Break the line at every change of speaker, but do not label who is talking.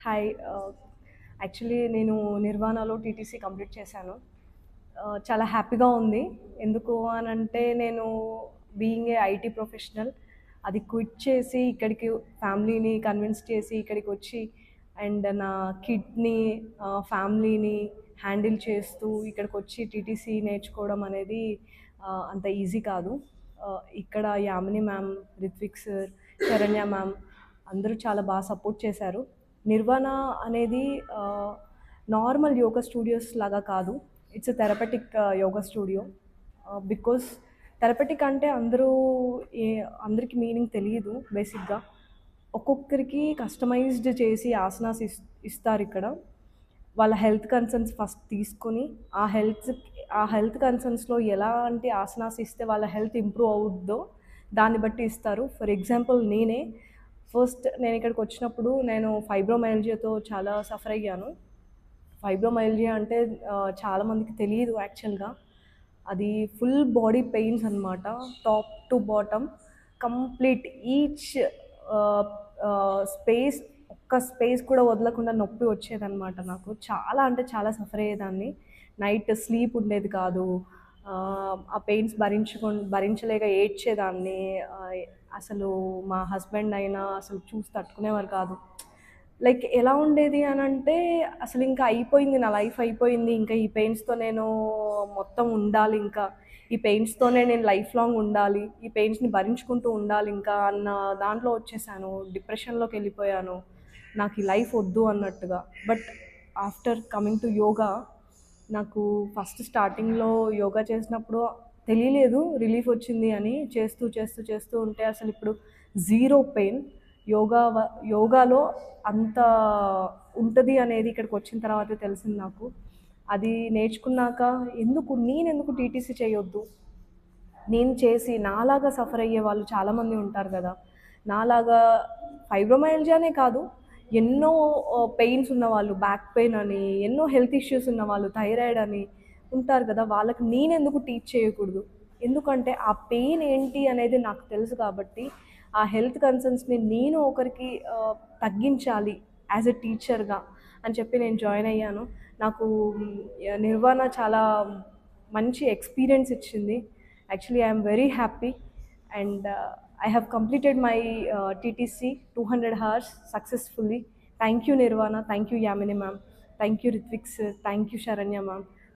Hi. Actually నేను నిర్వాణలో TTC complete చేశాను. చాలా హ్యాపీగా ఉంది. ఎందుకు అనంటే నేను బీయింగ్ ఏ ఐటీ ప్రొఫెషనల్ అది క్విట్ చేసి ఇక్కడికి ఫ్యామిలీని కన్విన్స్ చేసి ఇక్కడికొచ్చి అండ్ నా కిడ్‌ని ఫ్యామిలీని హ్యాండిల్ చేస్తూ ఇక్కడికొచ్చి టీటీసీ నేర్చుకోవడం అనేది అంత ఈజీ కాదు. ఇక్కడ Yamini ma'am, Ritvik sir, Saranya ma'am అందరూ చాలా బాగా సపోర్ట్ చేశారు. నిర్వాణ అనేది నార్మల్ యోగా స్టూడియోస్ లాగా కాదు. It's a therapeutic yoga studio. Because therapeutic అంటే అందరికీ మీనింగ్ తెలియదు బేసిక్గా. ఒక్కొక్కరికి కస్టమైజ్డ్ చేసి ఆసనాస్ ఇస్తారు ఇక్కడ. వాళ్ళ హెల్త్ కన్సర్న్స్ ఫస్ట్ తీసుకొని ఆ హెల్త్ కన్సర్న్స్లో ఎలాంటి ఆసనాస్ ఇస్తే వాళ్ళ హెల్త్ ఇంప్రూవ్ అవుద్దో దాన్ని బట్టి ఇస్తారు. ఫర్ ఎగ్జాంపుల్ నేను ఇక్కడికి వచ్చినప్పుడు నేను ఫైబ్రోమైల్జియాతో చాలా సఫర్ అయ్యాను. ఫైబ్రోమైల్జియా అంటే చాలామందికి తెలియదు యాక్చువల్గా. అది ఫుల్ బాడీ పెయిన్స్ అనమాట. Top to bottom complete each space ఒక్క స్పేస్ కూడా వదలకుండా నొప్పి వచ్చేదన్నమాట నాకు. చాలా అంటే చాలా సఫర్ అయ్యేదాన్ని. నైట్ స్లీప్ ఉండేది కాదు. ఆ పెయిన్స్ భరించలేక ఏడ్చేదాన్ని. అసలు మా హస్బెండ్ అయినా అసలు చూసి తట్టుకునేవారు కాదు. లైక్ ఎలా ఉండేది అనంటే అసలు ఇంకా అయిపోయింది, నా లైఫ్ అయిపోయింది, ఇంకా ఈ పెయిన్స్తో నేను మొత్తం ఉండాలి, ఇంకా ఈ పెయిన్స్తోనే నేను లైఫ్ లాంగ్ ఉండాలి, ఈ పెయిన్స్ని భరించుకుంటూ ఉండాలి ఇంకా అన్న దాంట్లో వచ్చేసాను. డిప్రెషన్లోకి వెళ్ళిపోయాను. నాకు ఈ లైఫ్ వద్దు అన్నట్టుగా. But after coming to yoga నాకు ఫస్ట్ స్టార్టింగ్లో యోగా చేసినప్పుడు తెలియలేదు రిలీఫ్ వచ్చింది అని. చేస్తూ చేస్తూ చేస్తూ ఉంటే అసలు ఇప్పుడు జీరో పెయిన్. యోగాలో అంత ఉంటుంది అనేది ఇక్కడికి వచ్చిన తర్వాతే తెలిసింది నాకు. అది నేర్చుకున్నాక నేనెందుకు టీటీసీ చేయొద్దు, నేను చేసి నాలాగా సఫర్ అయ్యే వాళ్ళు చాలామంది ఉంటారు కదా. నాలాగా ఫైబ్రోమైల్జియానే కాదు, ఎన్నో పెయిన్స్ ఉన్నవాళ్ళు, బ్యాక్ పెయిన్ అని, ఎన్నో హెల్త్ ఇష్యూస్ ఉన్నవాళ్ళు, థైరాయిడ్ అని ఉంటారు కదా. వాళ్ళకి నేనెందుకు టీచ్ చేయకూడదు? ఎందుకంటే ఆ పెయిన్ ఏంటి అనేది నాకు తెలుసు కాబట్టి ఆ హెల్త్ కన్సర్న్స్ని నేను ఒకరికి తగ్గించాలి యాజ్ ఎ టీచర్గా అని చెప్పి నేను జాయిన్ అయ్యాను. నాకు నిర్వాణ చాలా మంచి ఎక్స్పీరియన్స్ ఇచ్చింది. Actually I'm very happy and I have completed my TTC 200 hours successfully. Thank you Nirvana, thank you Yamini ma'am, thank you Ritvik sir, thank you Sharanya ma'am.